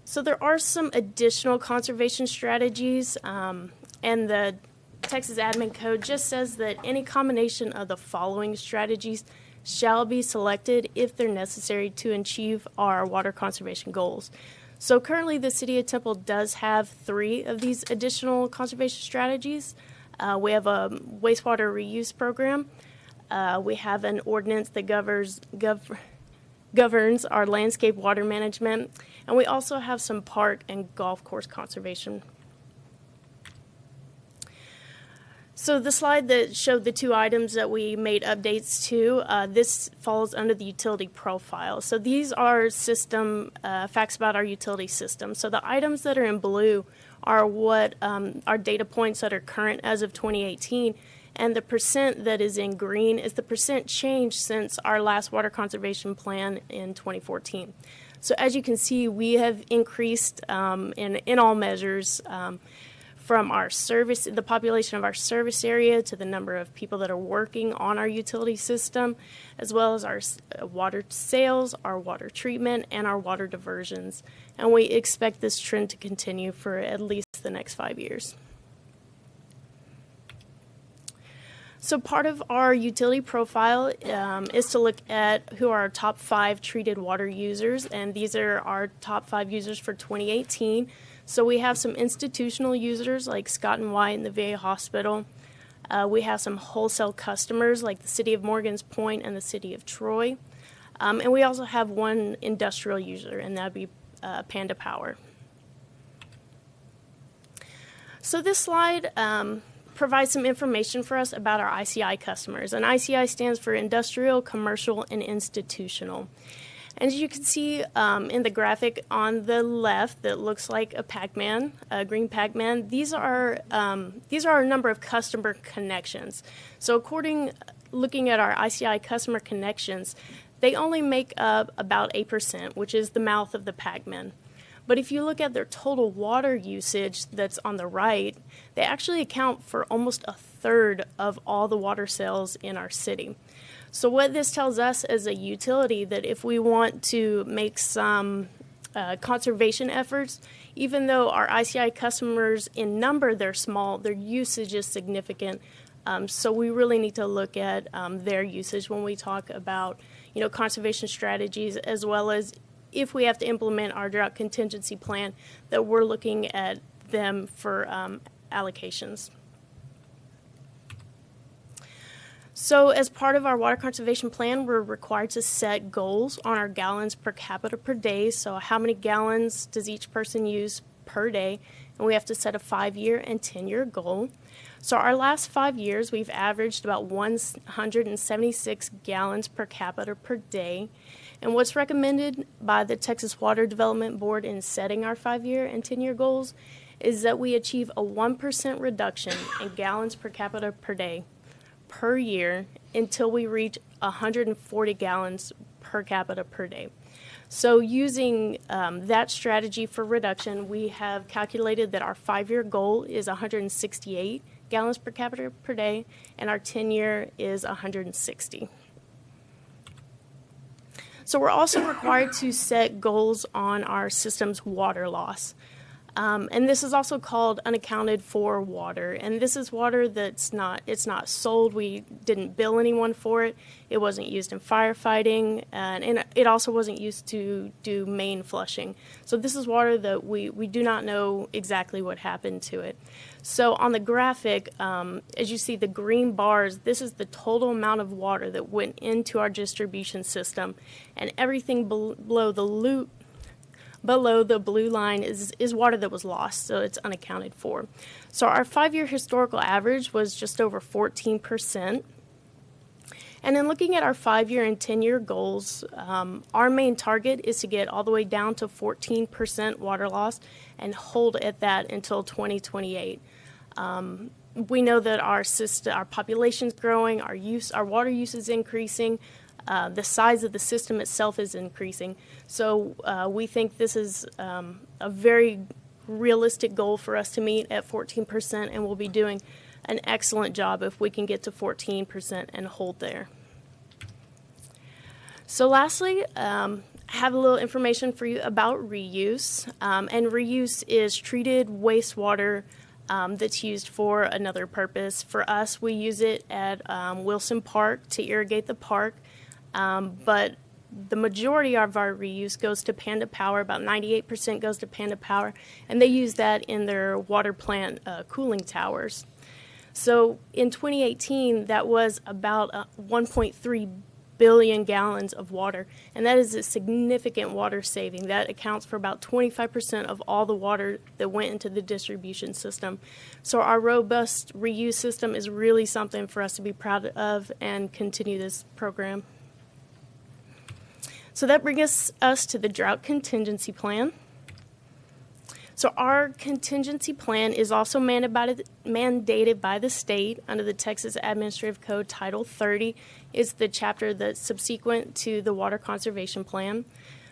So there are some additional conservation strategies, and the Texas Admin Code just says that any combination of the following strategies shall be selected if they're necessary to achieve our water conservation goals. So currently the City of Temple does have 3 of these additional conservation strategies. We have a wastewater reuse program. We have an ordinance that governs our landscape water management, and we also have some park and golf course conservation. So the slide that showed the 2 items that we made updates to, this falls under the utility profile. So these are system facts about our utility system. So the items that are in blue are what are data points that are current as of 2018, and the percent that is in green is the percent change since our last water conservation plan in 2014. So as you can see, we have increased in all measures from our service, the population of our service area, to the number of people that are working on our utility system, as well as our water sales, our water treatment, and our water diversions. And we expect this trend to continue for at least the next 5 years. So part of our utility profile is to look at who are our top 5 treated water users, and these are our top 5 users for 2018. So we have some institutional users like Scott and White and the VA Hospital. We have some wholesale customers like the City of Morgan's Point and the City of Troy. And we also have 1 industrial user, and that would be Panda Power. So this slide provides some information for us about our ICI customers. And ICI stands for Industrial, Commercial, and Institutional. And as you can see in the graphic on the left that looks like a Pac-Man, a green Pac-Man, these are a number of customer connections. So looking at our ICI customer connections, they only make up about 8%, which is the mouth of the Pac-Man. But if you look at their total water usage that's on the right, they actually account for almost 1/3 of all the water sales in our city. So what this tells us as a utility, that if we want to make some conservation efforts, even though our ICI customers in number, they're small, their usage is significant. So we really need to look at their usage when we talk about, conservation strategies, as well as if we have to implement our drought contingency plan, that we're looking at them for allocations. So as part of our water conservation plan, we're required to set goals on our gallons per capita per day. So how many gallons does each person use per day? And we have to set a 5-year and 10-year goal. So our last 5 years, we've averaged about 176 gallons per capita per day. And what's recommended by the Texas Water Development Board in setting our 5-year and 10-year goals is that we achieve a 1% reduction in gallons per capita per day per year until we reach 140 gallons per capita per day. So using that strategy for reduction, we have calculated that our 5-year goal is 168 gallons per capita per day, and our 10-year is 160. So we're also required to set goals on our system's water loss. And this is also called unaccounted for water. And this is water that's not sold. We didn't bill anyone for it. It wasn't used in firefighting, and it also wasn't used to do main flushing. So this is water that we do not know exactly what happened to it. So on the graphic, as you see the green bars, this is the total amount of water that went into our distribution system, and everything below the blue line is water that was lost, so it's unaccounted for. So our 5-year historical average was just over 14%. And in looking at our 5-year and 10-year goals, our main target is to get all the way down to 14% water loss and hold at that until 2028. We know that our population is growing, our water use is increasing, the size of the system itself is increasing. So we think this is a very realistic goal for us to meet at 14%, and we'll be doing an excellent job if we can get to 14% and hold there. So lastly, I have a little information for you about reuse. And reuse is treated wastewater that's used for another purpose. For us, we use it at Wilson Park to irrigate the park, but the majority of our reuse goes to Panda Power. About 98% goes to Panda Power, and they use that in their water plant cooling towers. So in 2018, that was about 1.3 billion gallons of water, and that is a significant water saving. That accounts for about 25% of all the water that went into the distribution system. So our robust reuse system is really something for us to be proud of and continue this program. So that brings us to the drought contingency plan. So our contingency plan is also mandated by the state under the Texas Administrative Code Title 30. Is the chapter that's subsequent to the Water Conservation Plan.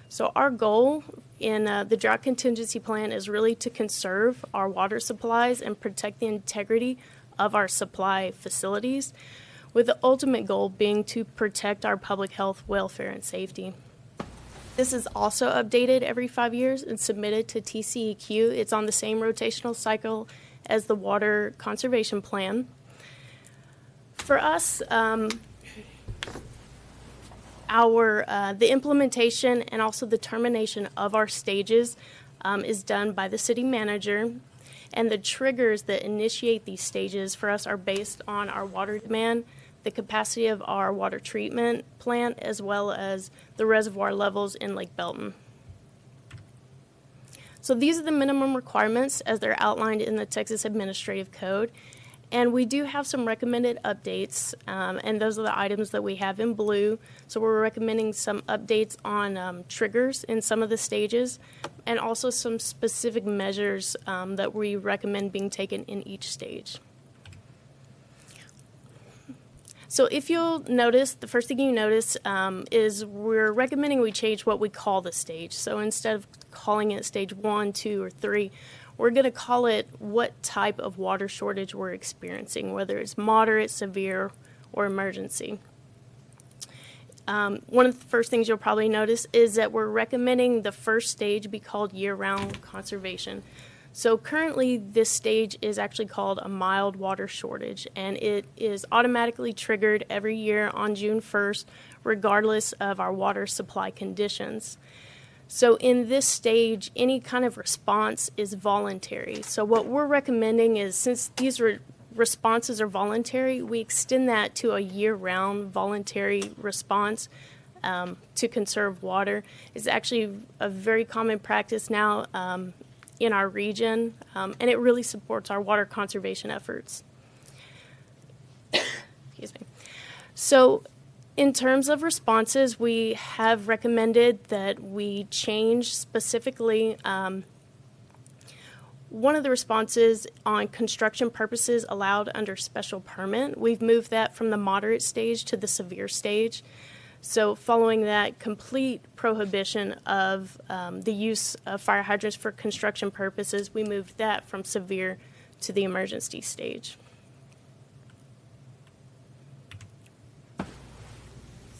So our goal in the drought contingency plan is really to conserve our water supplies and protect the integrity of our supply facilities, with the ultimate goal being to protect our public health, welfare, and safety. This is also updated every 5 years and submitted to TCEQ. It's on the same rotational cycle as the Water Conservation Plan. For us, the implementation and also the termination of our stages is done by the city manager, and the triggers that initiate these stages for us are based on our water demand, the capacity of our water treatment plant, as well as the reservoir levels in Lake Belton. So these are the minimum requirements as they're outlined in the Texas Administrative Code. And we do have some recommended updates, and those are the items that we have in blue. So we're recommending some updates on triggers in some of the stages, and also some specific measures that we recommend being taken in each stage. So if you'll notice, the first thing you notice is we're recommending we change what we call the stage. So instead of calling it stage 1, 2, or 3, we're going to call it what type of water shortage we're experiencing, whether it's moderate, severe, or emergency. One of the first things you'll probably notice is that we're recommending the first stage be called year-round conservation. So currently, this stage is actually called a mild water shortage, and it is automatically triggered every year on June 1st, regardless of our water supply conditions. So in this stage, any kind of response is voluntary. So what we're recommending is, since these responses are voluntary, we extend that to a year-round voluntary response to conserve water. It's actually a very common practice now in our region, and it really supports our water conservation efforts. Excuse me. So in terms of responses, we have recommended that we change specifically one of the responses on construction purposes allowed under special permit. We've moved that from the moderate stage to the severe stage. So following that complete prohibition of the use of fire hydrants for construction purposes, we moved that from severe to the emergency stage.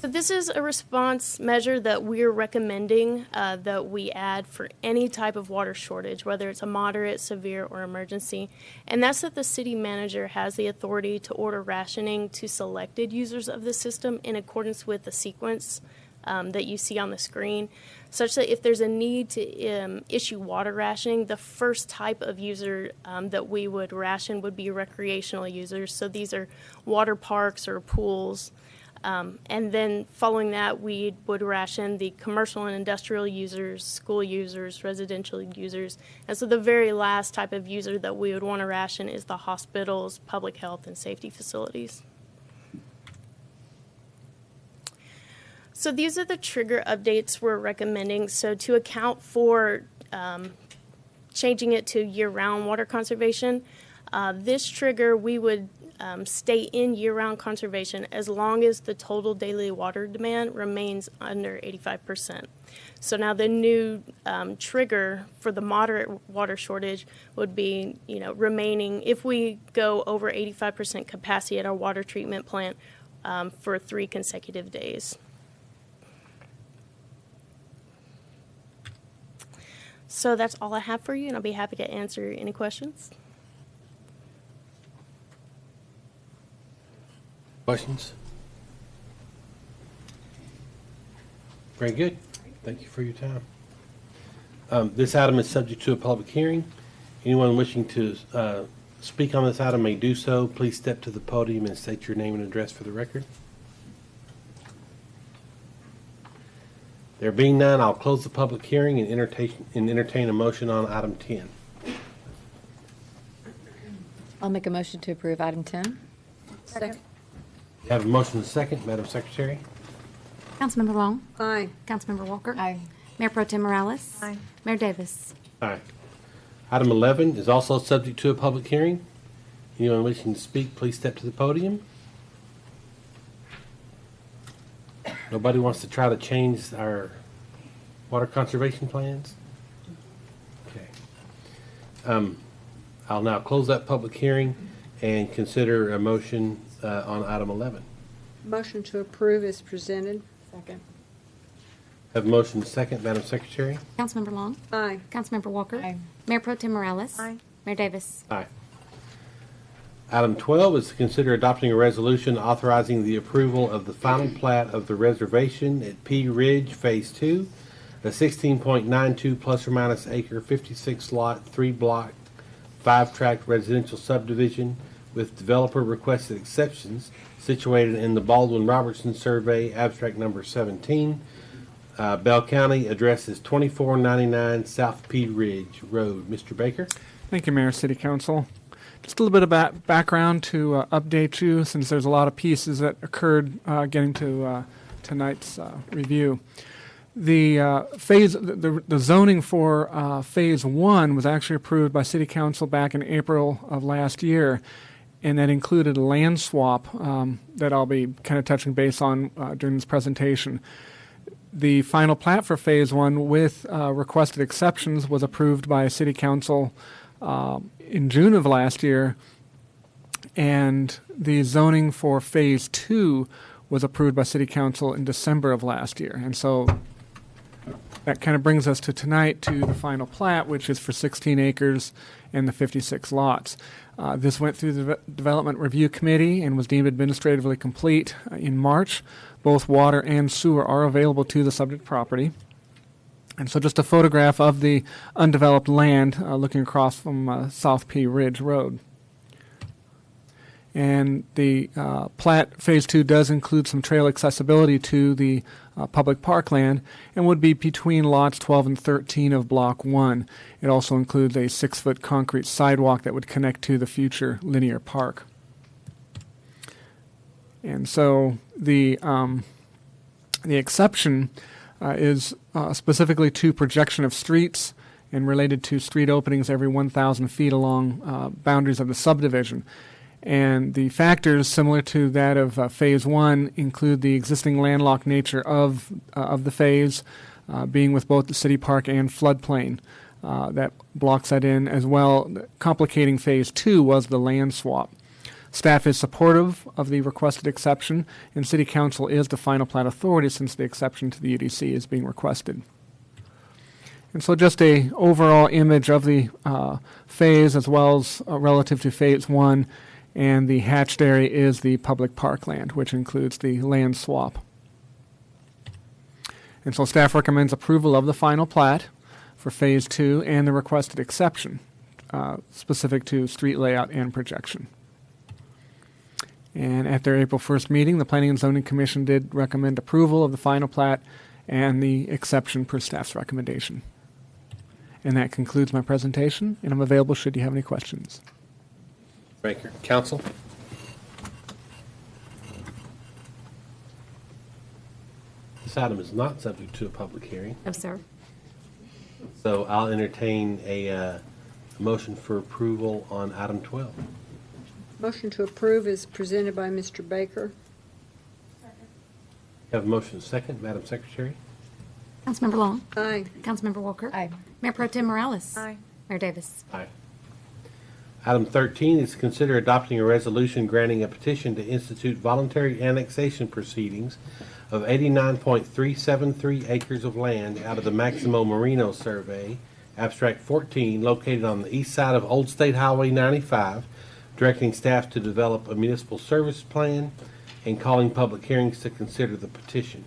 So this is a response measure that we're recommending that we add for any type of water shortage, whether it's a moderate, severe, or emergency. And that's that the city manager has the authority to order rationing to selected users of the system in accordance with the sequence that you see on the screen, such that if there's a need to issue water rationing, the first type of user that we would ration would be recreational users. So these are water parks or pools. And then following that, we would ration the commercial and industrial users, school users, residential users. And so the very last type of user that we would want to ration is the hospitals, public health, and safety facilities. So these are the trigger updates we're recommending. So to account for changing it to year-round water conservation, this trigger, we would stay in year-round conservation as long as the total daily water demand remains under 85%. So now the new trigger for the moderate water shortage would be, remaining, if we go over 85% capacity at our water treatment plant for 3 consecutive days. So that's all I have for you, and I'll be happy to answer any questions.
Questions? Very good. Thank you for your time. This item is subject to a public hearing. Anyone wishing to speak on this item may do so. Please step to the podium and state your name and address for the record. There being none, I'll close the public hearing and entertain a motion on item 10.
I'll make a motion to approve item 10.
Second.
You have a motion and a second, Madam Secretary.
Councilmember Long.
Aye.
Councilmember Walker.
Aye.
Mayor Pro Tem Morales.
Aye.
Mayor Davis.
Aye. Item 11 is also subject to a public hearing. Anyone wishing to speak, please step to the podium. Nobody wants to try to change our water conservation plans? Okay. I'll now close that public hearing and consider a motion on item 11.
Motion to approve is presented. Second.
Have a motion and a second, Madam Secretary.
Councilmember Long.
Aye.
Councilmember Walker.
Aye.
Mayor Pro Tem Morales.
Aye.
Mayor Davis.
Aye. Item 12 is to consider adopting a resolution authorizing the approval of the final plat of the reservation at Pea Ridge Phase 2, a 16.92 plus or minus acre, 56 lot, 3 block, 5 tract residential subdivision with developer requested exceptions situated in the Baldwin-Robertson Survey, abstract number 17. Bell County, address is 2499 South Pea Ridge Road. Mr. Baker?
Thank you, Mayor, City Council. Just a little bit of background to update you, since there's a lot of pieces that occurred getting to tonight's review. The zoning for Phase 1 was actually approved by City Council back in April of last year, and that included a land swap that I'll be kind of touching base on during this presentation. The final plat for Phase 1 with requested exceptions was approved by City Council in June of last year, and the zoning for Phase 2 was approved by City Council in December of last year. And so that kind of brings us to tonight to the final plat, which is for 16 acres and the 56 lots. This went through the Development Review Committee and was deemed administratively complete in March. Both water and sewer are available to the subject property. And so just a photograph of the undeveloped land looking across from South Pea Ridge Road. And the plat Phase 2 does include some trail accessibility to the public parkland and would be between lots 12 and 13 of Block 1. It also includes a 6-foot concrete sidewalk that would connect to the future linear park. And so the exception is specifically to projection of streets and related to street openings every 1,000 feet along boundaries of the subdivision. And the factors similar to that of Phase 1 include the existing landlocked nature of the phase, being with both the city park and floodplain. That blocks that in as well. Complicating Phase 2 was the land swap. Staff is supportive of the requested exception, and City Council is the final plat authority since the exception to the UDC is being requested. And so just a overall image of the phase as well as relative to Phase 1, and the hatched area is the public parkland, which includes the land swap. And so staff recommends approval of the final plat for Phase 2 and the requested exception specific to street layout and projection. And at their April 1st meeting, the Planning and Zoning Commission did recommend approval of the final plat and the exception per staff's recommendation. And that concludes my presentation, and I'm available should you have any questions.
Baker. Council? This item is not subject to a public hearing,
No, sir.
so I'll entertain a motion for approval on item 12.
Motion to approve is presented by Mr. Baker.
Have a motion second, Madam Secretary?
Councilmember Long.
Aye.
Councilmember Walker.
Aye.
Mayor Pro Tem Morales.
Aye.
Mayor Davis.
Aye. Item 13 is to consider adopting a resolution granting a petition to institute voluntary annexation proceedings of 89.373 acres of land out of the Maximo Marino Survey, Abstract 14, located on the east side of Old State Highway 95, directing staff to develop a municipal service plan and calling public hearings to consider the petition.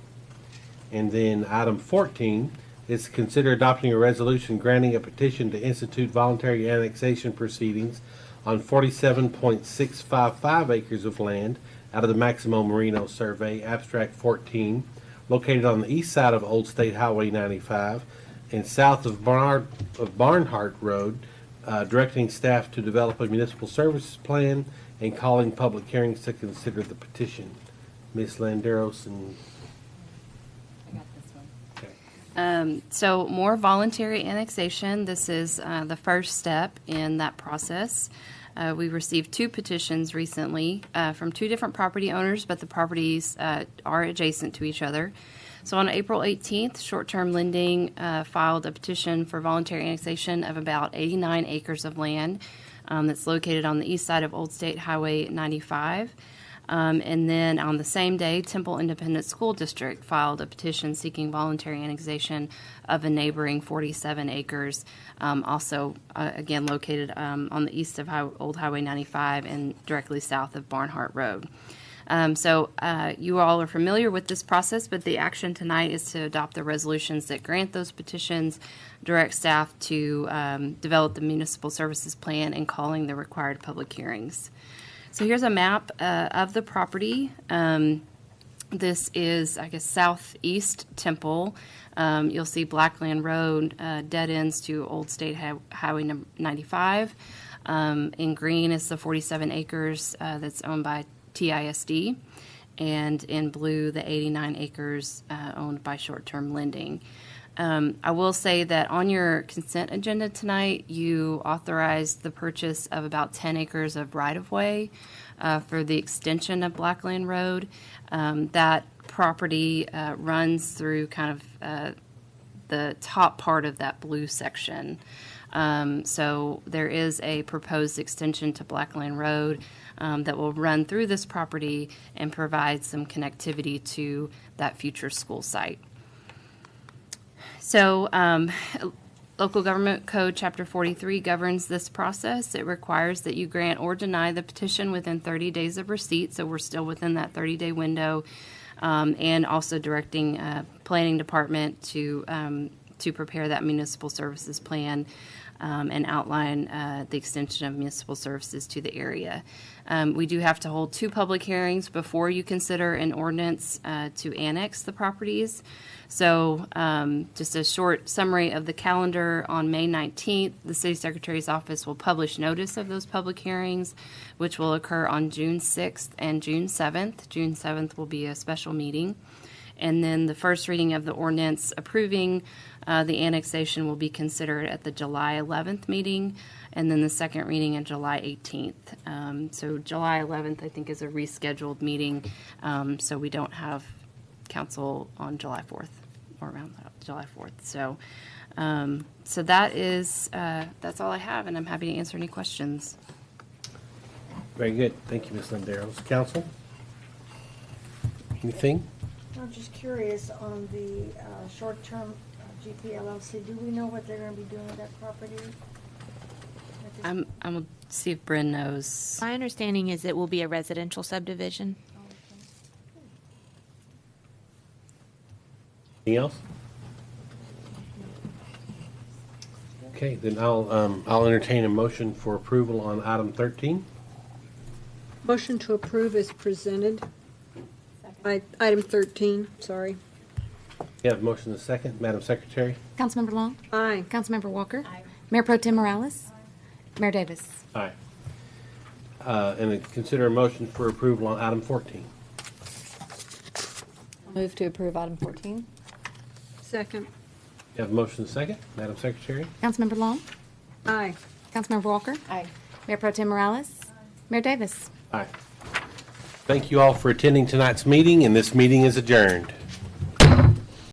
And then item 14 is to consider adopting a resolution granting a petition to institute voluntary annexation proceedings on 47.655 acres of land out of the Maximo Marino Survey, Abstract 14, located on the east side of Old State Highway 95 and south of Barnhart Road, directing staff to develop a municipal services plan and calling public hearings to consider the petition. Ms. Landeros and
So more voluntary annexation. This is the first step in that process. We received 2 petitions recently from 2 different property owners, but the properties are adjacent to each other. So on April 18th, Short-Term Lending filed a petition for voluntary annexation of about 89 acres of land that's located on the east side of Old State Highway 95. And then on the same day, Temple Independent School District filed a petition seeking voluntary annexation of a neighboring 47 acres, also, again, located on the east of Old Highway 95 and directly south of Barnhart Road. So you all are familiar with this process, but the action tonight is to adopt the resolutions that grant those petitions, direct staff to develop the municipal services plan, and calling the required public hearings. So here's a map of the property. This is, I guess, southeast Temple. You'll see Blackland Road, dead ends to Old State Highway 95. In green is the 47 acres that's owned by TISD. And in blue, the 89 acres owned by Short-Term Lending. I will say that on your consent agenda tonight, you authorized the purchase of about 10 acres of right-of-way for the extension of Blackland Road. That property runs through kind of the top part of that blue section. So there is a proposed extension to Blackland Road that will run through this property and provide some connectivity to that future school site. So, Local Government Code Chapter 43 governs this process. It requires that you grant or deny the petition within 30 days of receipt, so we're still within that 30-day window, and also directing Planning Department to prepare that municipal services plan and outline the extension of municipal services to the area. We do have to hold 2 public hearings before you consider an ordinance to annex the properties. So just a short summary of the calendar. On May 19th, the City Secretary's Office will publish notice of those public hearings, which will occur on June 6th and June 7th. June 7th will be a special meeting. And then the first reading of the ordinance approving the annexation will be considered at the July 11th meeting, and then the second reading on July 18th. So July 11th, I think, is a rescheduled meeting, so we don't have council on July 4th or around July 4th. So, so that is that's all I have, and I'm happy to answer any questions.
very good. Thank you, Ms. Landeros. Council? Anything?
I'm just curious on the short-term GP LLC. Do we know what they're going to be doing with that property?
I'm gonna see if Bryn knows.
My understanding is it will be a residential subdivision.
Anything else? Okay, then I'll entertain a motion for approval on item 13.
Motion to approve is presented. Item 13, sorry.
You have a motion and a second. Madam Secretary?
Councilmember Long.
Aye.
Councilmember Walker. Mayor Pro Tem Morales. Mayor Davis.
Aye. And then consider a motion for approval on item 14.
Move to approve item 14.
Second.
You have a motion and a second. Madam Secretary?
Councilmember Long?
Aye.
Councilmember Walker?
Aye.
Mayor Pro Tem Morales? Mayor Davis?
Aye. Thank you all for attending tonight's meeting, and this meeting is adjourned.